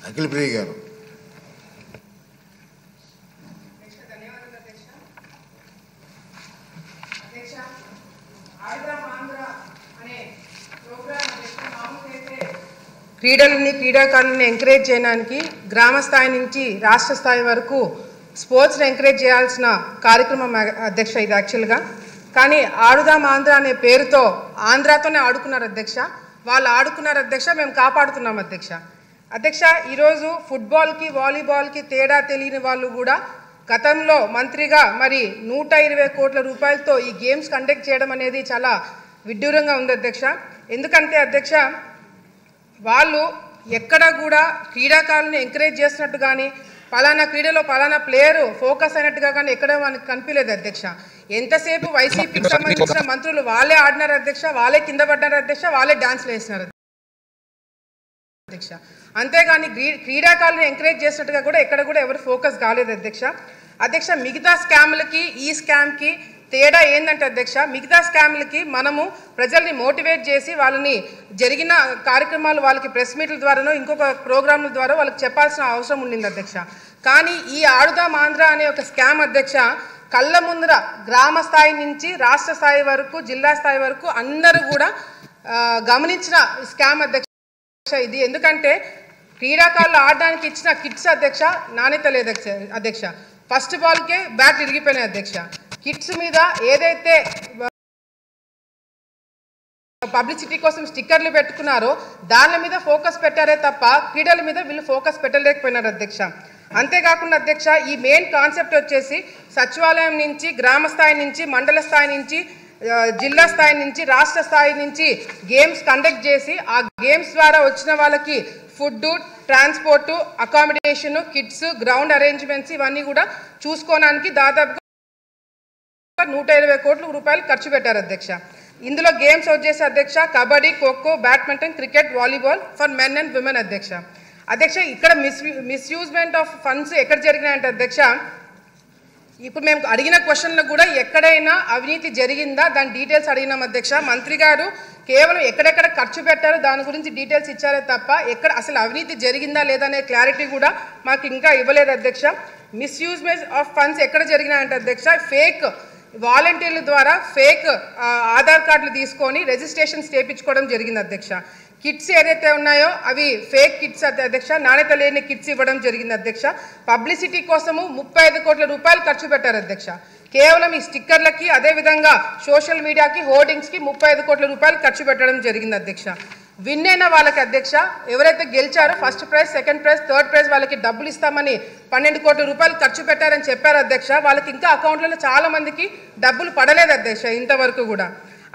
అఖిలప్రియ గారు. క్రీడాకారులను ఎంకరేజ్ చేయడానికి గ్రామ స్థాయి నుంచి రాష్ట్ర స్థాయి వరకు స్పోర్ట్స్ని ఎంకరేజ్ చేయాల్సిన కార్యక్రమం అధ్యక్ష ఇది యాక్చువల్గా. కానీ ఆడుదాం ఆంధ్ర అనే పేరుతో ఆంధ్రాతోనే ఆడుకున్నారు అధ్యక్ష. వాళ్ళు ఆడుకున్నారు అధ్యక్ష, మేము కాపాడుతున్నాం అధ్యక్ష. అధ్యక్ష, ఈరోజు ఫుట్బాల్కి వాలీబాల్కి తేడా తెలియని వాళ్ళు కూడా గతంలో మంత్రిగా మరి 120 కోట్ల రూపాయలతో ఈ గేమ్స్ కండక్ట్ చేయడం అనేది చాలా విడ్డూరంగా ఉంది అధ్యక్ష. ఎందుకంటే అధ్యక్ష, వాళ్ళు ఎక్కడ కూడా క్రీడాకారులను ఎంకరేజ్ చేసినట్టు కానీ పలానా క్రీడలో పలానా ప్లేయరు ఫోకస్ అయినట్టుగా కానీ ఎక్కడ మనకు కనిపించలేదు అధ్యక్ష. ఎంతసేపు వైసీపీకి సంబంధించిన మంత్రులు వాళ్ళే ఆడినారు అధ్యక్ష, వాళ్ళే కింద పడ్డారు అధ్యక్ష, వాళ్ళే డాన్స్లు వేసినారు అధ్యక్ష. అంతేగాని క్రీడాకారులను ఎంకరేజ్ చేసినట్టుగా కూడా ఎక్కడ కూడా ఎవరు ఫోకస్ కాలేదు అధ్యక్ష. అధ్యక్ష, మిగతా స్కామ్లకి ఈ స్కామ్కి తేడా ఏంటంటే అధ్యక్ష, మిగతా స్కామ్లకి మనము ప్రజల్ని మోటివేట్ చేసి వాళ్ళని జరిగిన కార్యక్రమాలు వాళ్ళకి ప్రెస్ మీట్ల ద్వారానో ఇంకొక ప్రోగ్రాంల ద్వారా వాళ్ళకి చెప్పాల్సిన అవసరం ఉండింది అధ్యక్ష. కానీ ఈ ఆడుదాం ఆంధ్ర అనే ఒక స్కామ్ అధ్యక్ష కళ్ళ ముందర గ్రామ స్థాయి నుంచి రాష్ట్ర స్థాయి వరకు జిల్లా స్థాయి వరకు అందరూ కూడా గమనించిన స్కామ్ అధ్యక్ష ఇది. ఎందుకంటే క్రీడాకారులు ఆడడానికి ఇచ్చిన కిట్స్ అధ్యక్ష నాణ్యత లేదు అధ్యక్ష. ఫస్ట్ బాల్కే బ్యాట్ ఇరిగిపోయినాయి అధ్యక్ష. కిట్స్ మీద ఏదైతే పబ్లిసిటీ కోసం స్టిక్కర్లు పెట్టుకున్నారో దాని మీద ఫోకస్ పెట్టారే తప్ప క్రీడల మీద వీళ్ళు ఫోకస్ పెట్టలేకపోయినారు అధ్యక్ష. అంతేకాకుండా అధ్యక్ష, ఈ మెయిన్ కాన్సెప్ట్ వచ్చేసి సచివాలయం నుంచి గ్రామ స్థాయి నుంచి మండల స్థాయి నుంచి జిల్లా స్థాయి నుంచి రాష్ట్ర స్థాయి నుంచి గేమ్స్ కండక్ట్ చేసి ఆ గేమ్స్ ద్వారా వచ్చిన వాళ్ళకి food, transport, accommodation, kits, ground arrangements ఇవన్నీ కూడా చూసుకోవడానికి దాదాపుగా 120 కోట్ల రూపాయలు ఖర్చు పెట్టారు అధ్యక్ష. ఇందులో గేమ్స్ వచ్చేసి అధ్యక్ష kabaddi, kho kho, badminton, cricket, volleyball for men and women అధ్యక్ష. అధ్యక్ష, ఇక్కడ మిస్యూజ్మెంట్ ఆఫ్ ఫండ్స్ ఎక్కడ జరిగినాయంటే అధ్యక్ష, ఇప్పుడు మేము అడిగిన క్వశ్చన్లకు కూడా ఎక్కడైనా అవినీతి జరిగిందా దాని డీటెయిల్స్ అడిగినాం అధ్యక్ష. మంత్రి గారు కేవలం ఎక్కడెక్కడ ఖర్చు పెట్టారో దాని గురించి డీటెయిల్స్ ఇచ్చారే తప్ప ఎక్కడ అసలు అవినీతి జరిగిందా లేదా అనే క్లారిటీ కూడా మాకు ఇంకా ఇవ్వలేదు అధ్యక్ష. మిస్యూజ్మెంట్ ఆఫ్ ఫండ్స్ ఎక్కడ జరిగినాయంటే అధ్యక్ష, ఫేక్ వాలంటీర్ల ద్వారా ఫేక్ ఆధార్ కార్డులు తీసుకొని రిజిస్ట్రేషన్స్ చేయించుకోవడం జరిగింది అధ్యక్ష. కిట్స్ ఏదైతే ఉన్నాయో అవి ఫేక్ కిట్స్ అధ్యక్ష, నాణ్యత లేని కిట్స్ ఇవ్వడం జరిగింది అధ్యక్ష. పబ్లిసిటీ కోసము 35 కోట్ల రూపాయలు ఖర్చు పెట్టారు అధ్యక్ష. కేవలం ఈ స్టిక్కర్లకి అదేవిధంగా సోషల్ మీడియాకి హోర్డింగ్స్కి 35 కోట్ల రూపాయలు ఖర్చు పెట్టడం జరిగింది అధ్యక్ష. విన్ అయిన వాళ్ళకి అధ్యక్ష ఎవరైతే గెలిచారో first prize, second prize, third prize వాళ్ళకి డబ్బులు ఇస్తామని 12 కోట్ల రూపాయలు ఖర్చు పెట్టారని చెప్పారు అధ్యక్ష. వాళ్ళకి ఇంకా అకౌంట్లలో చాలా మందికి డబ్బులు పడలేదు అధ్యక్ష ఇంతవరకు కూడా.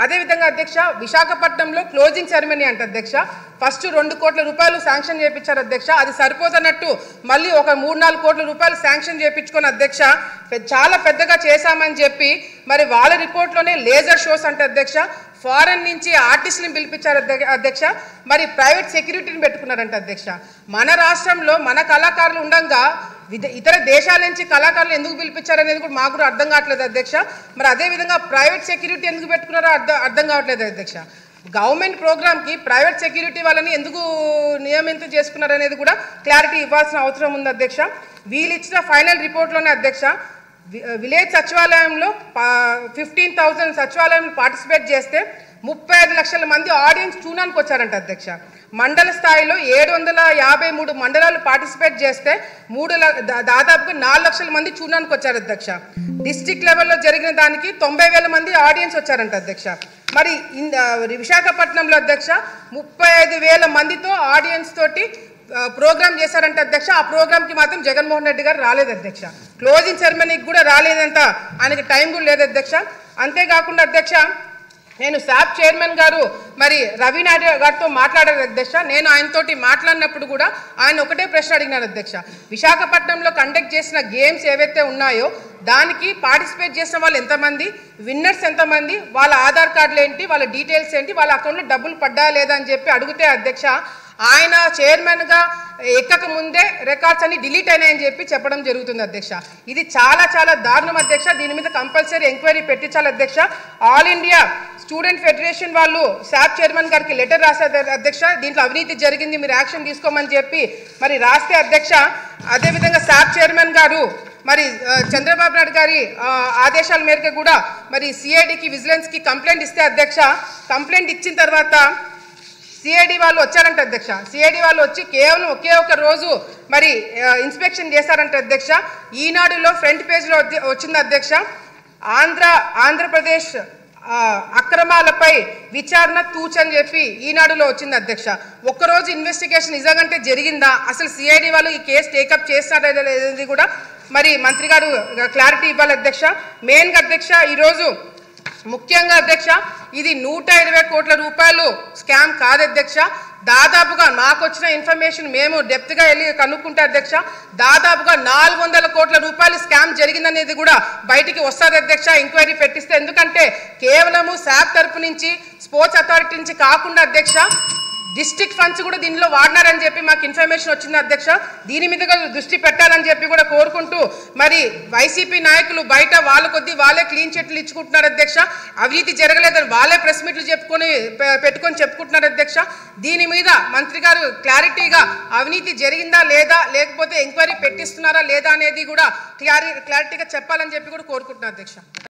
అదేవిధంగా అధ్యక్ష, విశాఖపట్నంలో క్లోజింగ్ సెరమనీ అంటే అధ్యక్ష ఫస్ట్ 2 కోట్ల రూపాయలు శాంక్షన్ చేయించారు అధ్యక్ష. అది సరిపోతున్నట్టు మళ్ళీ ఒక 3-4 కోట్ల రూపాయలు శాంక్షన్ చేయించుకొని అధ్యక్ష చాలా పెద్దగా చేశామని చెప్పి మరి వాళ్ళ రిపోర్ట్లోనే లేజర్ షోస్ అంటే అధ్యక్ష ఫారెన్ నుంచి ఆర్టిస్టులను పిలిపించారు అధ్యక్ష. మరి ప్రైవేట్ సెక్యూరిటీని పెట్టుకున్నారంట అధ్యక్ష. మన రాష్ట్రంలో మన కళాకారులు ఉండగా ఇతర దేశాల నుంచి కళాకారులు ఎందుకు పిలిపించారనేది కూడా మాకు కూడా అర్థం కావట్లేదు అధ్యక్ష. మరి అదేవిధంగా ప్రైవేట్ సెక్యూరిటీ ఎందుకు పెట్టుకున్నారో అర్థం కావట్లేదు అధ్యక్ష. గవర్నమెంట్ ప్రోగ్రామ్కి ప్రైవేట్ సెక్యూరిటీ వాళ్ళని ఎందుకు నియమితం చేసుకున్నారనేది కూడా క్లారిటీ ఇవ్వాల్సిన అవసరం ఉంది అధ్యక్ష. వీళ్ళు ఇచ్చిన ఫైనల్ రిపోర్ట్లోనే అధ్యక్ష విలేజ్ సచివాలయంలో 15,000 సచివాలయంలో పార్టిసిపేట్ చేస్తే 35 లక్షల మంది ఆడియన్స్ చూడడానికి వచ్చారంట అధ్యక్ష. మండల స్థాయిలో 753 మండలాలు పార్టిసిపేట్ చేస్తే దాదాపుగా 4 లక్షల మంది చూడడానికి వచ్చారు అధ్యక్ష. డిస్ట్రిక్ట్ లెవెల్లో జరిగిన దానికి 90,000 మంది ఆడియన్స్ వచ్చారంట అధ్యక్ష. మరి విశాఖపట్నంలో అధ్యక్ష 35,000 మందితో ఆడియన్స్ తోటి ప్రోగ్రామ్ చేశారంటే అధ్యక్ష. ఆ ప్రోగ్రామ్కి మాత్రం జగన్మోహన్ రెడ్డి గారు రాలేదు అధ్యక్ష. క్లోజింగ్ సెరమనీకి కూడా రాలేదంట, ఆయనకి టైం కూడా లేదు అధ్యక్ష. అంతేకాకుండా అధ్యక్ష నేను శాప్ చైర్మన్ గారు మరి రవి నాయుడు గారితో మాట్లాడారు అధ్యక్ష. నేను ఆయనతోటి మాట్లాడినప్పుడు కూడా ఆయన ఒకటే ప్రశ్న అడిగినారు అధ్యక్ష. విశాఖపట్నంలో కండక్ట్ చేసిన గేమ్స్ ఏవైతే ఉన్నాయో దానికి పార్టిసిపేట్ చేసిన వాళ్ళు ఎంతమంది, విన్నర్స్ ఎంతమంది, వాళ్ళ ఆధార్ కార్డులు ఏంటి, వాళ్ళ డీటెయిల్స్ ఏంటి, వాళ్ళ అకౌంట్లో డబ్బులు పడ్డా లేదా అని చెప్పి అడిగితే అధ్యక్ష ఆయన చైర్మన్గా ఎక్కక ముందే రికార్డ్స్ అన్ని డిలీట్ అయినాయని చెప్పడం జరుగుతుంది అధ్యక్ష. ఇది చాలా చాలా దారుణం అధ్యక్ష. దీని మీద కంపల్సరీ ఎంక్వైరీ పెట్టించాలి అధ్యక్ష. ఆల్ ఇండియా స్టూడెంట్ ఫెడరేషన్ వాళ్ళు శాప్ చైర్మన్ గారికి లెటర్ రాశారు అధ్యక్ష. దీంట్లో అవినీతి జరిగింది, మీరు యాక్షన్ తీసుకోమని చెప్పి మరి రాస్తే అధ్యక్ష, అదేవిధంగా శాప్ చైర్మన్ గారు మరి చంద్రబాబు నాయుడు గారి ఆదేశాల మేరకు కూడా మరి సిఐడికి విజిలెన్స్కి కంప్లైంట్ ఇస్తే అధ్యక్ష, కంప్లైంట్ ఇచ్చిన తర్వాత సిఐడి వాళ్ళు వచ్చారంట అధ్యక్ష. సిఐడి వాళ్ళు వచ్చి కేవలం ఒకే ఒక రోజు మరి ఇన్స్పెక్షన్ చేశారంట అధ్యక్ష. ఈనాడులో ఫ్రంట్ పేజ్లో వచ్చింది అధ్యక్ష, ఆంధ్రప్రదేశ్ అక్రమాలపై విచారణ తూచని చెప్పి ఈనాడులో వచ్చింది అధ్యక్ష. ఒక్కరోజు ఇన్వెస్టిగేషన్ నిజంగా జరిగిందా, అసలు సిఐడి వాళ్ళు ఈ కేసు టేకప్ చేస్తారా అనేది కూడా మరి మంత్రి గారు క్లారిటీ ఇవ్వాలి అధ్యక్ష. మెయిన్గా అధ్యక్ష, ఈరోజు ముఖ్యంగా అధ్యక్ష, ఇది 120 కోట్ల రూపాయలు స్కామ్ కాదు అధ్యక్ష. దాదాపుగా మాకు వచ్చిన ఇన్ఫర్మేషన్ మేము డెప్త్గా వెళ్ళి కనుక్కుంటే అధ్యక్ష, దాదాపుగా 400 కోట్ల రూపాయలు స్కామ్ జరిగిందనేది కూడా బయటికి వస్తుంది అధ్యక్ష, ఎంక్వైరీ పెట్టిస్తే. ఎందుకంటే కేవలము శాప్ తరపు నుంచి, స్పోర్ట్స్ అథారిటీ నుంచి కాకుండా అధ్యక్ష, డిస్ట్రిక్ట్ ఫండ్స్ కూడా దీనిలో వాడినారని చెప్పి మాకు ఇన్ఫర్మేషన్ వచ్చింది అధ్యక్ష. దీని మీద దృష్టి పెట్టాలని చెప్పి కూడా కోరుకుంటూ, మరి వైసీపీ నాయకులు బయట వాళ్ళ కొద్దీ వాళ్ళే క్లీన్ చిట్లు ఇచ్చుకుంటున్నారు అధ్యక్ష. అవినీతి జరగలేదని వాళ్ళే ప్రెస్ మీట్లు పెట్టుకొని చెప్పుకుంటున్నారు అధ్యక్ష. దీని మీద మంత్రి గారు క్లారిటీగా అవినీతి జరిగిందా లేదా, లేకపోతే ఎంక్వైరీ పెట్టిస్తున్నారా లేదా అనేది కూడా క్లారిటీగా చెప్పాలని చెప్పి కూడా కోరుకుంటున్నారు అధ్యక్ష.